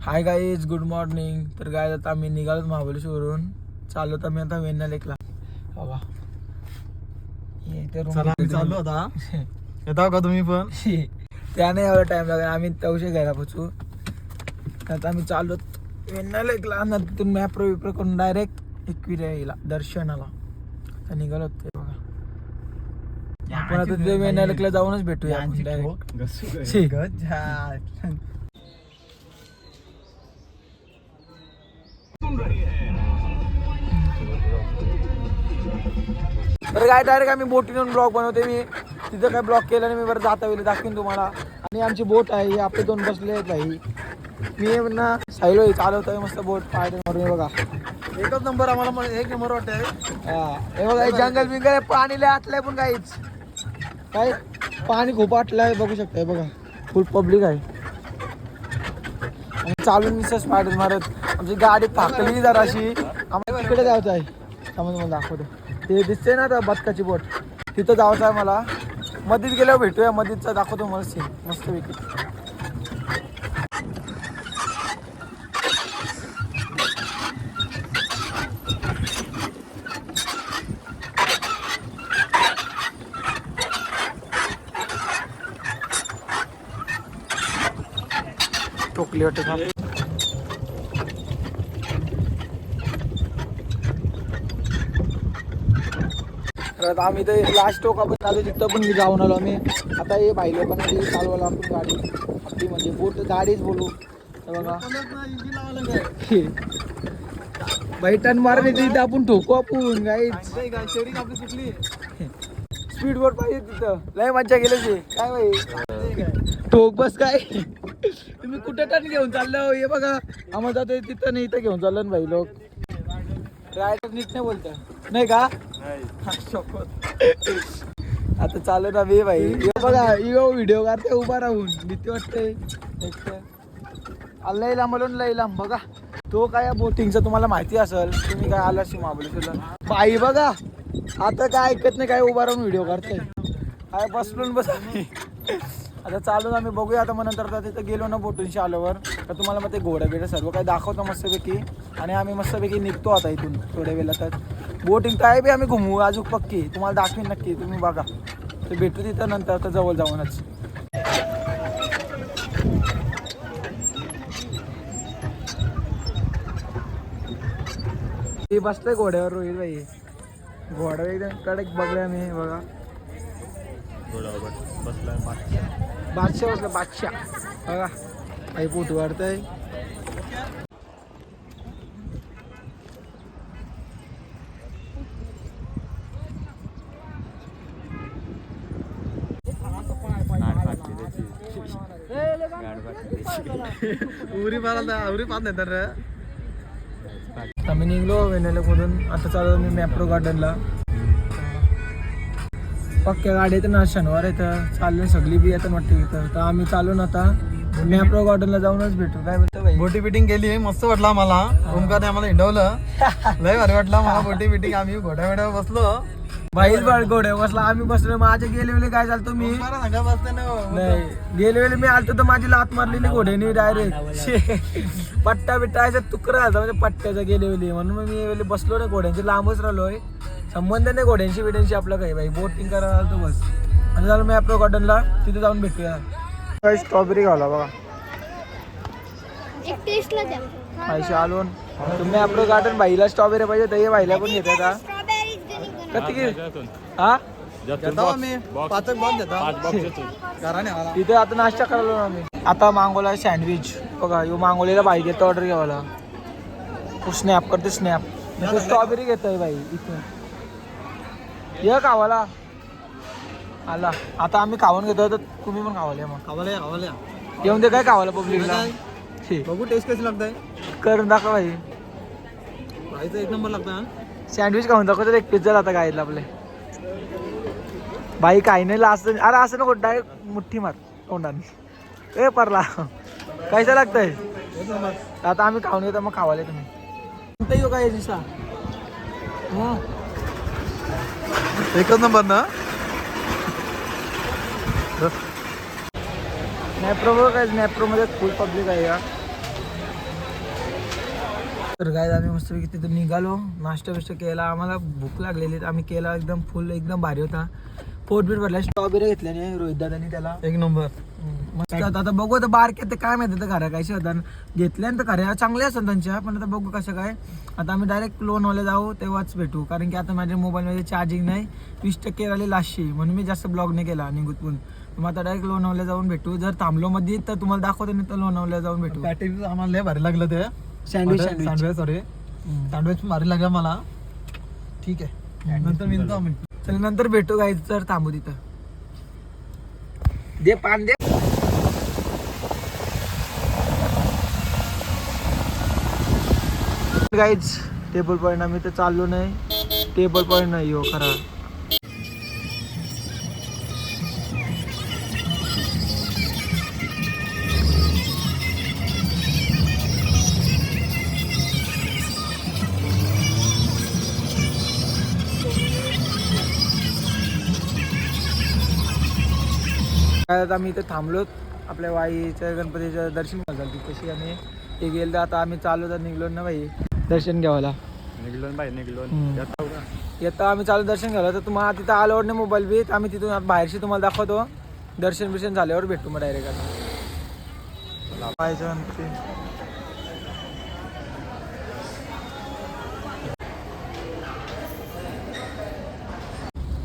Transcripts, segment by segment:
Hi guys, good morning. तर गाय आता आम्ही निघालो महाबळेश्वरून. चाललो तर मी आता वेण्णा लेकला बघा. चालू होता येता का तुम्ही पण? त्याने एवढा टाइम लागला. आम्ही तवशे घरा पोचू. आता आम्ही चाललो वेण्णा लेकला. तिथून मॅप्रो विप्रो करून डायरेक्ट एकविरा दर्शनाला तर निघालो ते बघा. आपण आता तिथे वेण्णा लेकला जाऊनच भेटूया डायरेक्ट. तर काय डायरेक्ट आम्ही बोटीतून ब्लॉग बनवते. मी तिथं काय ब्लॉग केलं नाही. मी बरं जाता वेळी दाखवीन तुम्हाला. आणि आमची बोट आहे, आपले दोन बसले आहेत भाई. मी ना साईलो चालवतोय मस्त बोट पाय मारून बघा. एकच नंबर आम्हाला एक नंबर वाटतंय. हे बघा जंगल बिंगल पाणी लय आटलंय पण काहीच काय पाणी खूप आटलंय बघू शकताय बघा. फुल पब्लिक आहे. आणि चालून मिसेस मारत मारत आमची गाडी फाकली जराशी. आम्हाला तिकडे जायचं आहे. समज मला दाखवतो ते दिसते ना आता बदकाची बोट, तिथं जायचं आहे मला. मधीत गेल्यावर भेटूया. मधीतचा दाखवतो मला सीन मस्त पैकी. टोकली वाटत आम्ही तर लास्ट टोक आपण चालू तिथं पण जाऊन आलो आम्ही. आता हे भाई लोकांना चालवायला आपण गाडी आपली म्हणजे बोट गाडीच बोलू. बघा बाई टन मारणे तिथं आपण ठोकू आपण गाईच. आपली सुटली स्पीड बोट पाहिजे तिथं. लय मज्जा गेली काय बाई. ठोक बस काय तुम्ही कुठे टन घेऊन चाललो हे बघा. आम्हाला जातो तिथं नाही इथं घेऊन चाललं ना भाई लोक. रायडर नीट नाही बोलत नाही का. आता चालू ना बे भाई. बघा व्हिडिओ काढते उभा राहून भीती वाटते. लय लांब लय लांब बघा. तो काय बोटिंगचं तुम्हाला माहिती असेल. तुम्ही काय आला महाबळेश्वरला बाई बघा. आता काय ऐकत नाही काय उभा राहून व्हिडिओ काढतोय. काय बसलून बस आम्ही. आता चालू आम्ही बघूया. आता मग नंतर आता तिथं गेलो ना बोटूनशी आल्यावर तर तुम्हाला मग ते घोड्या बिड्या सर्व काही दाखवतो मस्तपैकी. आणि आम्ही मस्तपैकी निघतो आता इथून थोड्या वेळेला. तर बोटिंग काय बी आम्ही घुमू अजून पक्की तुम्हाला दाखवीन नक्की. तुम्ही बघा तर भेटू तिथं नंतर आता जवळ जाऊनच. ते बसतंय घोड्यावर रोहित भाई. घोडा एकदम कडक बघलाय मी बघा. बादशाह बसला बादशाह बघा. काही फोटो काढतंय. उरी पाहत नाही तर आम्ही निघलो वेनेलमधून. आता चालू मी मॅप्रो गार्डनला. पक्क्या गाडी येतं ना शनिवार येतं चाललं सगळी बी येतं वाटतं इथं. तर आम्ही चालून आता मॅप्रो गार्डनला जाऊनच भेटू. काय म्हणतो भाई. बोटी बिटिंग केली मस्त वाटलं आम्हाला. ओमकारने आम्हाला हिंडवलं लय भारी वाटलं मला. बोटी बिटिंग आम्ही घोड्या वेड्यावर बसलो. भाईच बाळ घोड्या बसला आम्ही बसलो. माझे गेले वेळी काय झालं मी नाही गेले वेळी मी आलतो तर माझी लात मारलेली घोड्यानी डायरेक्ट. पट्टा बिट्टा तुकडा झाला म्हणजे पट्ट्याचा गेले वेळी. म्हणून मी वेळी बसलो ना घोड्यांची लांबच राहिलोय. संबंध नाही घोड्यांशी बिड्यांशी आपलं काही भाई. बोटिंग करायला आलो बस. आणि झालं मी मॅप्रो गार्डनला तिथे जाऊन भेटूया. काही स्ट्रॉबेरी घाला बघा. पैसे आलो तुम्ही मॅप्रो गार्डन भाईला स्ट्रॉबेरी पाहिजे तर हे भाईला पण घेते का किती हा तिथे आता नाश्ता करायला आम्ही. आता मागवला सँडविच बघा. यो मागवलेला भाई घेतो ऑर्डर घ्यावाला. स्नॅप करते स्नॅप. स्ट्रॉबेरी घेतोय भाई इथून ये खावाला आला. आता आम्ही खाऊन घेतो तर तुम्ही पण खावाले मग खावाल्या येऊन दे काय खावाला पब्लिकला. बघू टेस्ट कशी लागतंय करून दाखवा भाई. भाईचं एक नंबर लागतं. सँडविच खाऊन दाखवतो एक पिझ्झा आता गायला आपले भाई. काही नाही असं अरे असं नको डायरेक्ट मुठ्ठी मार तोंडाने. ए परला कैसा लागतंय. आता आम्ही खाऊन घेतो मग खावाले तुम्ही कोणता येऊ काय दिसा. एकच नंबर ना. मॅप्रो काय मॅप्रोमध्ये फुल पब्लिक आहे या. तर काय आम्ही मस्तपैकी तिथून निघालो, नाश्ता बिष्टा केला, आम्हाला भूक लागलेली आम्ही केला एकदम फुल, एकदम भारी होता. पोट बीट भरला. स्ट्रॉबेरी घेतल्याने रोहित दादानी त्याला एक नंबर मस्त. आता बघू आता बारके काय माहिती घरा काय होता घेतल्या तर खऱ्या चांगल्या असतात त्यांच्या, पण आता बघू कसं काय. आता आम्ही डायरेक्ट लोणवाले जाऊ तेव्हाच भेटू, कारण की आता माझ्या मोबाईलमध्ये चार्जिंग नाही, 20% वाली लास्टची, म्हणून मी जास्त ब्लॉग नाही केला निघून. मग आता डायरेक्ट लोणावल्या जाऊन भेटू. जर थांबलो मध्ये तर तुम्हाला दाखवतो, नाही तर लोणावल्या जाऊन भेटू. पॅटीज आम्हाला लय भारी लागलं ते सँडविच सँडविच भारी लागला मला. ठीक आहे, नंतर मिळतो आम्ही. चल नंतर भेटू गाईज, तर थांबू तिथं. दे पान दे. गाईज टेबल पॉईंट आम्ही तर चाललो नाही, टेबल पॉईंट नाही हो खरा. आम्ही इथे थांबलो आपल्या वाईच्या गणपतीचं दर्शन झालं तशी आम्ही ते गेलं. आता आम्ही चालू तर निघलो ना भाई दर्शन घ्यायला. येता आम्ही चालू दर्शन घ्यायला. तर तुम्हाला तिथं आल्यावर नाही मोबाईल बी, आम्ही तिथून बाहेरशी तुम्हाला दाखवतो. दर्शन बिर्शन झाल्यावर भेटू मग डायरेक्ट. आता पाहायचं गणपती.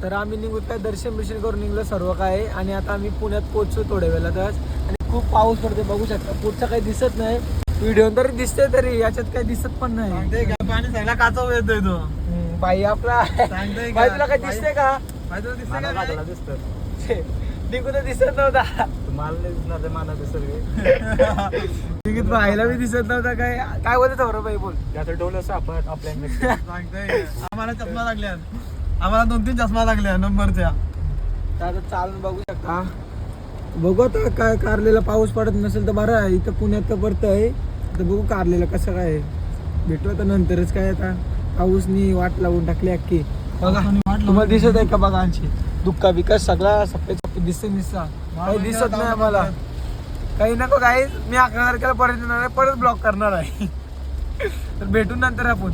तर आम्ही निघू काय दर्शन बिर्शन करून निघलो सर्व काय, आणि आता आम्ही पुण्यात पोहोचू थोड्या वेळातच. आणि खूप पाऊस पडते बघू शकता, पुढचं काही दिसत नाही, व्हिडिओ तरी दिसते तरी याच्यात काही दिसत पण नाही. पाणी सांगला काचा येतोय तो बाई आपला बाई तुला काय दिसते का? दिसत निघू तर दिसत नव्हता, बाईला बी दिसत नव्हता. काय काय बोलत होतं बाई बोल. आम्हाला चष्मा लागल्या, आम्हाला 2-3 चष्मा लागल्या नंबरच्या. आता चालून बघू शकता. बघू आता काय कारलेला पाऊस पडत नसेल तर बरं आहे. इथं पुण्यात तर पडतंय, तर बघू कारलेला कसं काय भेटू आता नंतरच. काय आता पाऊसनी वाट लावून टाकली अख्खी. बघा तुम्हाला दिसत आहे का बघा, आमची दुःखा विकास सगळा सफेद दिसत काही दिसत नाही आम्हाला. काही नको काही, मी 11 तारखेला परत येणार आहे, परत ब्लॉक करणार आहे. तर भेटून नंतर आपण.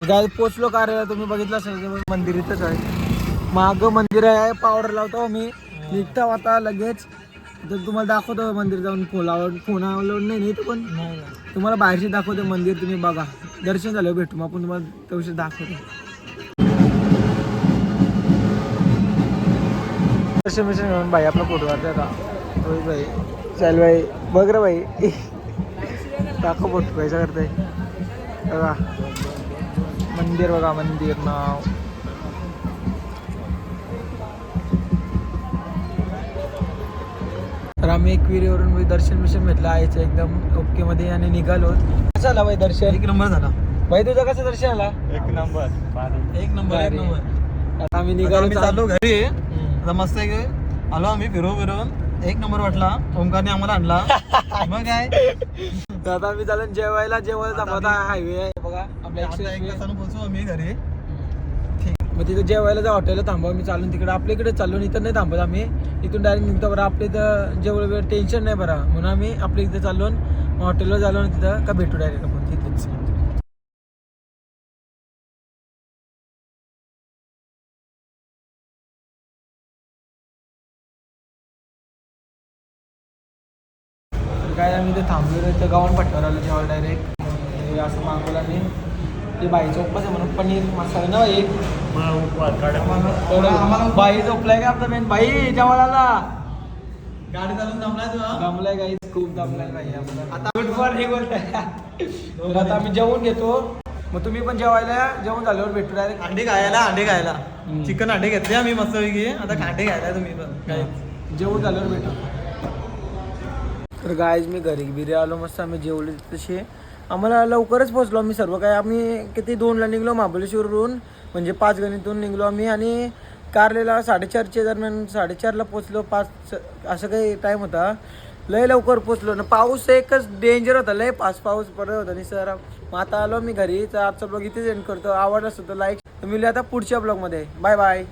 गाय पोचलो कार्याला, तुम्ही बघितलं असेल मंदिर इथंच आहे, माग मंदिर आहे. पावडर लावतो मी निघता आता लगेच. तर तुम्हाला दाखवतो मंदिर जाऊन. फोनावर नाही तर पण तुम्हाला बाहेरशी दाखवतो मंदिर, तुम्ही बघा. दर्शन झालं भेटू मग आपण तुम्हाला त्याविषयी दाखवतो. दर्शन बिर्शन घेऊन भाई आपला फोटो काढतोय का रोहित भाई. चल भाई बघ रे भाई, दाखव फोटो पैसा करताय बघा. मंदिर बघा, मंदिर नाव. तर आम्ही एकविरीवरून दर्शन बिर्शन भेटलं यायचं एकदम ओके मध्ये आणि निघालो. कसं झाला भाई दर्शन? 1 नंबर झाला भाई. तुझं कसं दर्शन आला? 1 नंबर. आता आम्ही निघालो, चाललो घरी. आता मस्त आहे, आलो आम्ही फिरून 1 नंबर वाटला. ओमकारने आम्हाला आणला. मग काय आता आम्ही चालू जेवायला दाखवता हायवे आहे बघा आपल्या. 1 तासानं पोहोचू आम्ही घरी. मग तिथं जेवायला जा, हॉटेलला थांबवा. मी चालून तिकडे आपल्या इकडे चाललो, इथं नाही थांबत आम्ही. इथून डायरेक्ट निघतो बरं. आपल्या इथं जेवढं टेन्शन नाही बरं, म्हणून आम्ही आपल्या इथं चाललो. हॉटेलला झालो ना तिथं का भेटू डायरेक्ट आपण तिथेच. काय आम्ही इथे थांबलो, इथं गावन पट्ट्यावर आलो जेवायला डायरेक्ट. असं मागवलं मी ते बाईचा उपवास आहे म्हणून पनीर मसाला ना एक. बाई झोपलाय का आपला मेन बाई जेवायला? गाडी चालून दमलाय गाई, खूप दमलाय बाई आपला. आता गुड मॉर्निंग बोलताय. आता आम्ही जेवून घेतो, मग तुम्ही पण जेवायला. जेवण झाल्यावर भेटू डायरेक्ट. अंडी खायला चिकन अंडे घेतले आम्ही मस्तपैकी. आता अंडे खायला तुम्ही पण जेवण झाल्यावर भेटू. तर गायज मी घरी आलो, मस्त आम्ही जेवले तसे. आम्हाला लवकरच पोहोचलो आम्ही सर्व काय. आम्ही किती 2ला निघलो महाबळेश्वरवरून, म्हणजे 5 गणितून निघलो आम्ही. आणि कारलेला 4:30च्या दरम्यान 4:30ला पोचलो. 5 असं काही टाईम होता. लय लवकर पोचलो ना. पाऊस एकच डेंजर होता, लय पाऊस पडत होता आणि सर. मग आता आलो मी घरी. तर आजचा ब्लॉग इथेच एंड करतो. आवडला असतो तर लाईक. तर मिळूया आता पुढच्या ब्लॉगमध्ये. Bye bye.